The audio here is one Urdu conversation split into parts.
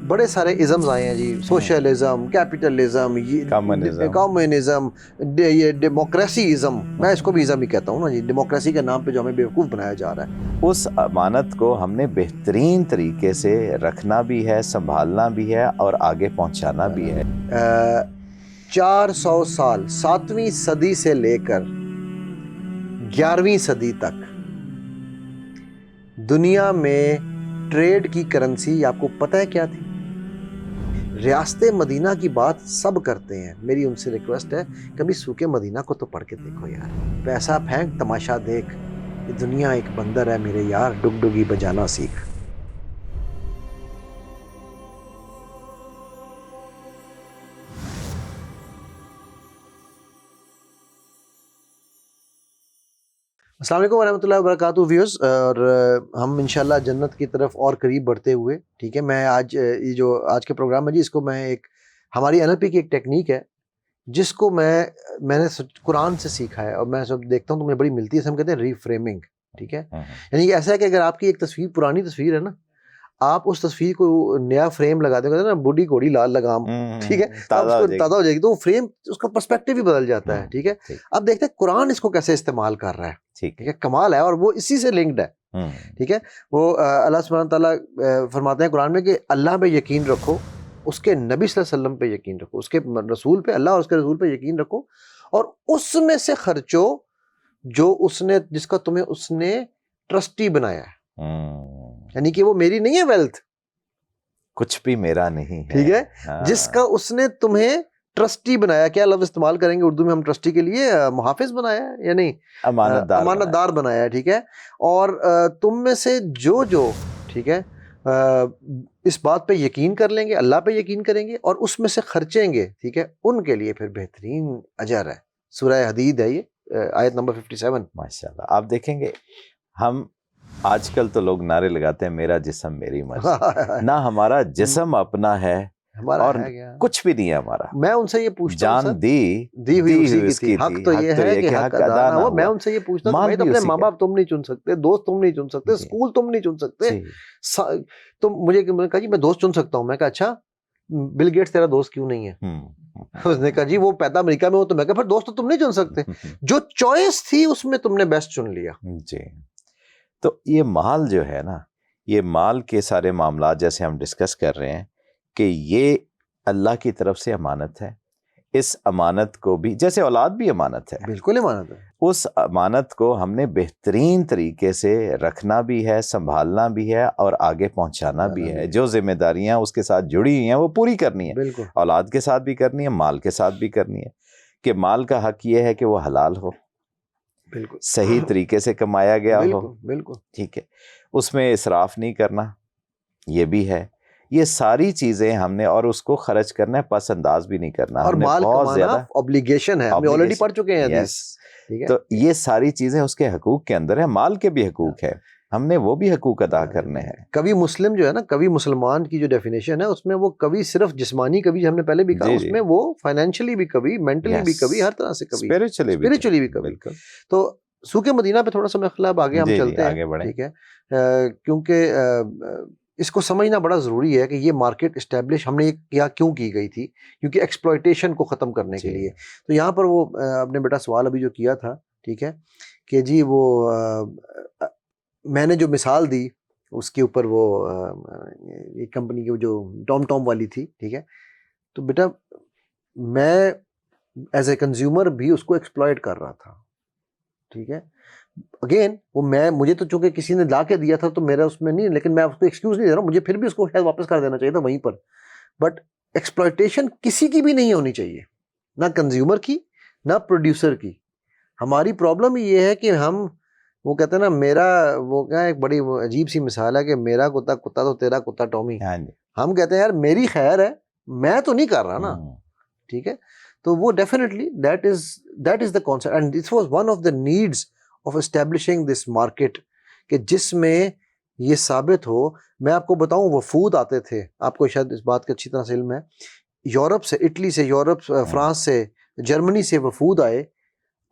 بڑے سارے ازمز آئے ہیں جی، سوشلزم، کیپٹلزم، کمیونزم، یہ ڈیموکریسی ازم، میں اس کو بھی ازم ہی کہتا ہوں نا جی، ڈیموکریسی کے نام پہ جو ہمیں بیوقوف بنایا جا رہا ہے۔ اس امانت کو ہم نے بہترین طریقے سے رکھنا بھی ہے، سنبھالنا بھی ہے اور آگے پہنچانا بھی ہے۔ 400 سال، 7ویں صدی سے لے کر 11ویں صدی تک دنیا میں ٹریڈ کی کرنسی آپ کو پتہ ہے کیا تھی؟ ریاست مدینہ کی بات سب کرتے ہیں، میری ان سے ریکویسٹ ہے کبھی سوک مدینہ کو تو پڑھ کے دیکھو یار، پیسہ پھینک تماشا دیکھ، یہ دنیا ایک بندر ہے میرے یار، ڈگ ڈگی بجانا سیکھ۔ السلام علیکم ورحمۃ اللہ وبرکاتہ ویوز، اور ہم انشاءاللہ جنت کی طرف اور قریب بڑھتے ہوئے، ٹھیک ہے، میں آج یہ جو آج کے پروگرام ہے جی، اس کو میں ایک ہماری NLP کی ایک ٹیکنیک ہے جس کو میں نے قرآن سے سیکھا ہے، اور میں سب دیکھتا ہوں تو مجھے بڑی ملتی ہے، ہم کہتے ہیں ری فریمنگ، ٹھیک ہے، یعنی کہ ایسا ہے کہ اگر آپ کی ایک تصویر پرانی تصویر ہے نا، آپ اس تصویر کو نیا فریم لگا دیں گے نا، بوڑھی گھوڑی لال لگام، ٹھیک ہے، تو اس کو تازہ ہو جائے گی، تو وہ فریم اس کا پرسپیکٹیو بھی بدل جاتا ہے، ٹھیک ہے۔ اب دیکھتے ہیں قرآن اس کو کیسے استعمال کر رہا ہے، ٹھیک ہے، کمال ہے، اور وہ اسی سے لنکڈ ہے، ٹھیک ہے۔ وہ اللہ سبحانہ تعالیٰ فرماتے ہیں قرآن میں کہ اللہ پہ یقین رکھو، اس کے نبی صلی اللہ علیہ وسلم پہ یقین رکھو، اس کے رسول پہ، اللہ اور اس کے رسول پہ یقین رکھو، اور اس میں سے خرچو جو اس نے، جس کا تمہیں اس نے ٹرسٹی بنایا ہے، یعنی کہ وہ میری نہیں ہے ویلتھ، کچھ بھی میرا نہیں ہے، ٹھیک ہے، جس کا اس نے تمہیں ٹرسٹی بنایا۔ کیا لفظ استعمال کریں گے اردو میں ہم ٹرسٹی کے لیے؟ محافظ بنایا ہے یا نہیں؟ امانت دار بنایا ہے، ٹھیک ہے۔ اور تم میں سے جو ٹھیک ہے اس بات پہ یقین کر لیں گے، اللہ پہ یقین کریں گے اور اس میں سے خرچیں گے، ٹھیک ہے، ان کے لیے پھر بہترین اجر ہے۔ سورہ حدید ہے یہ، آیت نمبر 57۔ ماشاءاللہ، آپ دیکھیں گے ہم آج کل تو لوگ نعرے لگاتے ہیں میرا جسم میری مرضی، نہ ہمارا جسم اپنا ہے اور کچھ بھی نہیں ہے ہمارا۔ میں ان سے یہ پوچھتا ہوں، جان دی ہوئی اسی کی تھی، حق تو یہ ہے کہ حق ادا نہ ہو۔ میں ان سے یہ پوچھتا ہوں، بھائی اپنے ماں باپ تم نہیں چن سکتے، دوست تم نہیں چن سکتے، اسکول تم نہیں چن سکتے، تم مجھے کہا جی میں دوست چن سکتا ہوں، میں کہا اچھا بل گیٹس تیرا دوست کیوں نہیں ہے؟ اس نے کہا جی وہ پیدا امریکہ میں ہو، تو میں کہا پھر دوست تو تم نہیں چن سکتے، جو چوائس تھی اس میں تم نے بیسٹ چن لیا۔ جی، تو یہ مال جو ہے نا، یہ مال کے سارے معاملات جیسے ہم ڈسکس کر رہے ہیں کہ یہ اللہ کی طرف سے امانت ہے، اس امانت کو بھی، جیسے اولاد بھی امانت ہے، بالکل امانت ہے، اس امانت کو ہم نے بہترین طریقے سے رکھنا بھی ہے، سنبھالنا بھی ہے اور آگے پہنچانا بھی ہے۔ جو ذمہ داریاں اس کے ساتھ جڑی ہوئی ہیں وہ پوری کرنی ہے، بالکل اولاد کے ساتھ بھی کرنی ہے، مال کے ساتھ بھی کرنی ہے، کہ مال کا حق یہ ہے کہ وہ حلال ہو، بالکل صحیح طریقے سے کمایا گیا ہو، بالکل ٹھیک ہے، اس میں اسراف نہیں کرنا، یہ بھی ہے۔ یہ ساری چیزیں ہم نے، اور اس کو خرچ کرنا ہے، پس انداز بھی نہیں کرنا، اور ہم نے مال بہت کمانا زیادہ obligation ہے، ہم نے already پڑھ چکے ہیں حدیث، ٹھیک ہے۔ تو یہ ساری چیزیں اس کے حقوق کے اندر ہے، مال کے بھی حقوق ہے، ہم نے وہ بھی حقوق ادا کرنے ہیں۔ کبھی مسلم جو ہے نا، کبھی مسلمان کی جو ڈیفینیشن ہے اس میں وہ کبھی صرف جسمانی، کبھی ہم نے پہلے بھی کہا اس میں وہ فائنینشلی بھی کبھی، مینٹلی بھی کبھی، ہر طرح سے کبھی، اسپریچولی بھی کبھی۔ تو سوک مدینہ پہ تھوڑا سا میں خلاف آگے ہم چلتے ہیں، ٹھیک ہے، کیونکہ اس کو سمجھنا بڑا ضروری ہے کہ یہ مارکیٹ اسٹیبلش ہم نے کیوں کی گئی تھی، کیونکہ ایکسپلائٹیشن کو ختم کرنے کے لیے۔ تو یہاں پر وہ اپنے بیٹا سوال ابھی جو کیا تھا، ٹھیک ہے، کہ جی وہ میں نے جو مثال دی اس کے اوپر، وہ ایک کمپنی کی جو ٹام والی تھی، ٹھیک ہے، تو بیٹا میں ایز اے کنزیومر بھی اس کو ایکسپلائٹ کر رہا تھا، ٹھیک ہے۔ اگین وہ مجھے تو چونکہ کسی نے لا کے دیا تھا تو میرا اس میں نہیں، لیکن میں اس کو ایکسکیوز نہیں دے رہا ہوں، مجھے پھر بھی اس کو شاید واپس کر دینا چاہیے تھا وہیں پر، بٹ ایکسپلائٹیشن کسی کی بھی نہیں ہونی چاہیے، نہ کنزیومر کی نہ پروڈیوسر کی۔ ہماری پرابلم یہ ہے کہ ہم، وہ کہتے ہیں نا، میرا، وہ کیا ایک بڑی عجیب سی مثال ہے کہ میرا کتا تو تیرا کتا ٹامی، ہم کہتے ہیں یار میری خیر ہے، میں تو نہیں کر رہا نا، ٹھیک ہے۔ تو وہ definitely that is the concept, and this was one of the needs of establishing this market, کہ جس میں یہ ثابت ہو۔ میں آپ کو بتاؤں، وفود آتے تھے، آپ کو شاید اس بات کا اچھی طرح سے علم ہے، یورپ سے، اٹلی سے، یورپ، فرانس سے، جرمنی سے وفود آئے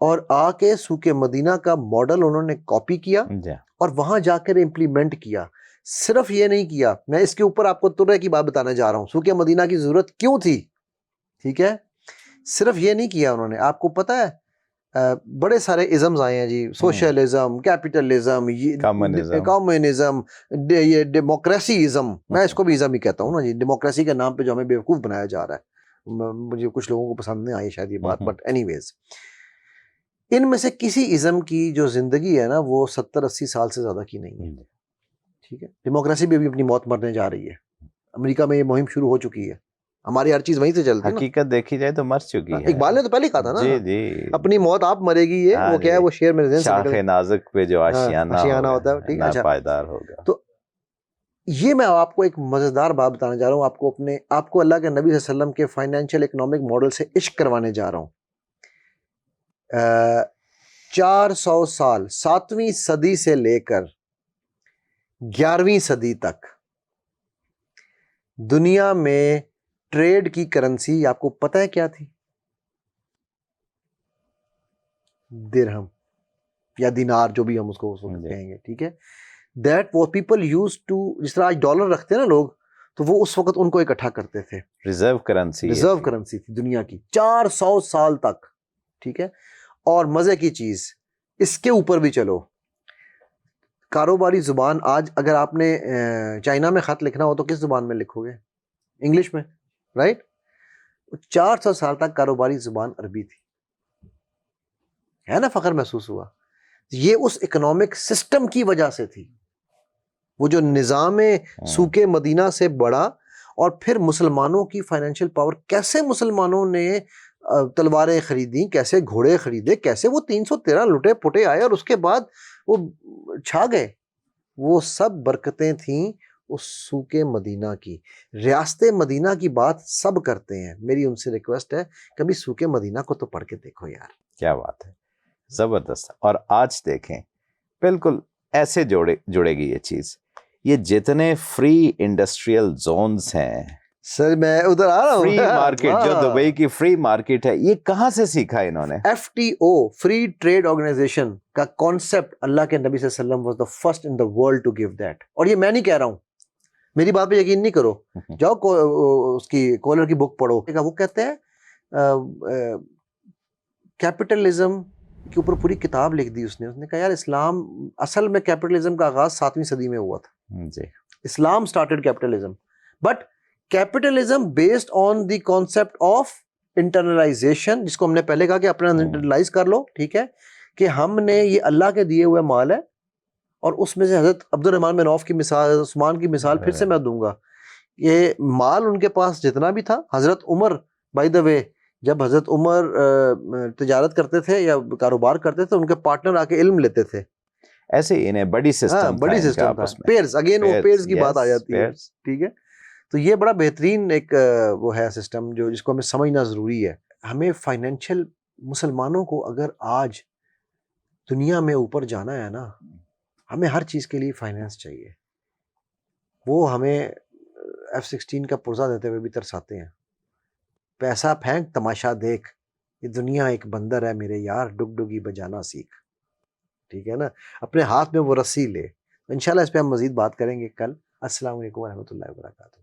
اور آ کے سوک مدینہ کا ماڈل انہوں نے کاپی کیا اور وہاں جا کر امپلیمنٹ کیا۔ صرف یہ نہیں کیا، میں اس کے اوپر آپ کو ترے کی بات بتانے جا رہا ہوں، سوق مدینہ کی ضرورت کیوں تھی، ٹھیک ہے. صرف یہ نہیں کیا انہوں نے، آپ کو پتہ ہے بڑے سارے ازمز آئے ہیں جی، سوشلزم، کیپٹلزم، کمیونزم، یہ ڈیموکریسی ازم، میں اس کو بھی ازم ہی کہتا ہوں نا جی، ڈیموکریسی کے نام پہ جو ہمیں بیوقوف بنایا جا رہا ہے. مجھے کچھ لوگوں کو پسند نہیں آئی شاید یہ بات، بٹ اینی ویز ان میں سے کسی ازم کی جو زندگی ہے نا وہ 70-80 سال سے زیادہ کی نہیں ہے، ٹھیک ہے. ڈیموکریسی بھی اپنی موت مرنے جا رہی ہے، امریکہ میں یہ مہم شروع ہو چکی ہے، ہماری ہر چیز وہیں سے چلتی ہے نا. حقیقت دیکھی جائے تو مر چکی ہے. اقبال نے تو پہلے کہا تھا نا، جی جی، اپنی موت آپ مرے گی، یہ وہ کیا ہے، وہ شعر میرے ذہن سے شاخ نکل نازک پہ جو آشیانہ ہوتا ہے، ٹھیک ہے. اچھا، پائیدار ہوگا. تو یہ میں آپ کو ایک مزیدار بات بتانے جا رہا ہوں، آپ کو اللہ کے نبی صلی اللہ علیہ وسلم کے فائنینشیل اکنامک ماڈل سے عشق کروانے جا رہا ہوں. 400 سال، 7ویں صدی سے لے کر 11ویں صدی تک دنیا میں ٹریڈ کی کرنسی آپ کو پتہ ہے کیا تھی؟ درہم یا دینار، جو بھی ہم اس کو کہیں گے، ٹھیک ہے. دیٹ وہ پیپل یوز ٹو، جس طرح آج ڈالر رکھتے ہیں نا لوگ، تو وہ اس وقت ان کو اکٹھا کرتے تھے. ریزرو کرنسی تھی دنیا کی 400 سال تک، ٹھیک ہے. اور مزے کی چیز، اس کے اوپر بھی چلو، کاروباری زبان آج اگر آپ نے چائنا میں خط لکھنا ہو تو کس زبان میں لکھو گے؟ انگلش میں، رائٹ. 400 سال تک کاروباری زبان عربی تھی، ہے نا. فخر محسوس ہوا. یہ اس اکنامک سسٹم کی وجہ سے تھی، وہ جو نظام سوق مدینہ سے بڑا، اور پھر مسلمانوں کی فائنینشیل پاور، کیسے مسلمانوں نے تلواریں خریدیں، کیسے گھوڑے خریدے، کیسے وہ 313 لٹے پٹے آئے اور اس کے بعد وہ چھا گئے. وہ سب برکتیں تھیں اس سوق مدینہ کی. ریاست مدینہ کی بات سب کرتے ہیں، میری ان سے ریکویسٹ ہے کبھی سوق مدینہ کو تو پڑھ کے دیکھو یار. کیا بات ہے، زبردست. اور آج دیکھیں بالکل ایسے جڑے گی یہ چیز. یہ جتنے فری انڈسٹریل زونز ہیں سر، میں ادھر آ رہا ہوں. فری مارکیٹ، جو دبئی کی فری مارکیٹ ہے، یہ کہاں سے سیکھا انہوں نے؟ FTO فری ٹریڈ آرگنائزیشن کا کانسیپٹ اللہ کے نبی صلی اللہ علیہ وسلم was the first in the world to give that. اور یہ میں نہیں کہہ رہا ہوں، میری بات پہ یقین نہیں کرو، جاؤ اس کی کولر کی بک پڑھو. وہ کہتے ہیں کیپٹلزم کے اوپر پوری کتاب لکھ دی اس نے کہا یار اسلام اصل میں کیپٹلزم کا آغاز 7ویں صدی میں ہوا تھا جی. اسلام started capitalism, but capitalism based on the concept of internalization, جس کو ہم نے پہلے کہا کہ اپنا انٹرنلائز کر لو، ٹھیک ہے، کہ ہم نے یہ اللہ کے دیے ہوئے مال ہے، اور اس میں سے حضرت عبد الرحمن بن عوف کی مثال، حضرت عثمان کی مثال پھر سے میں دوں گا. یہ مال ان کے پاس جتنا بھی تھا، حضرت عمر بائی دا وے جب حضرت عمر تجارت کرتے تھے یا کاروبار کرتے تھے، ان کے پارٹنر آ کے علم لیتے تھے. ایسے ہی انہیں بڑی سسٹم تھا، پیئرز، اگین وہ پیئرز کی بات آ جاتی ہے، ٹھیک ہے. تو یہ بڑا بہترین ایک وہ ہے سسٹم جس کو ہمیں سمجھنا ضروری ہے. ہمیں فائنینشیل مسلمانوں کو اگر آج دنیا میں اوپر جانا ہے نا، ہمیں ہر چیز کے لیے فائنینس چاہیے. وہ ہمیں F-16 کا پرزہ دیتے ہوئے بھی ترساتے ہیں، پیسہ پھینک تماشا دیکھ، یہ دنیا ایک بندر ہے میرے یار، ڈگ ڈگی بجانا سیکھ، ٹھیک ہے نا. اپنے ہاتھ میں وہ رسی لے. انشاءاللہ اس پہ ہم مزید بات کریں گے کل. السلام علیکم ورحمۃ اللہ وبرکاتہ.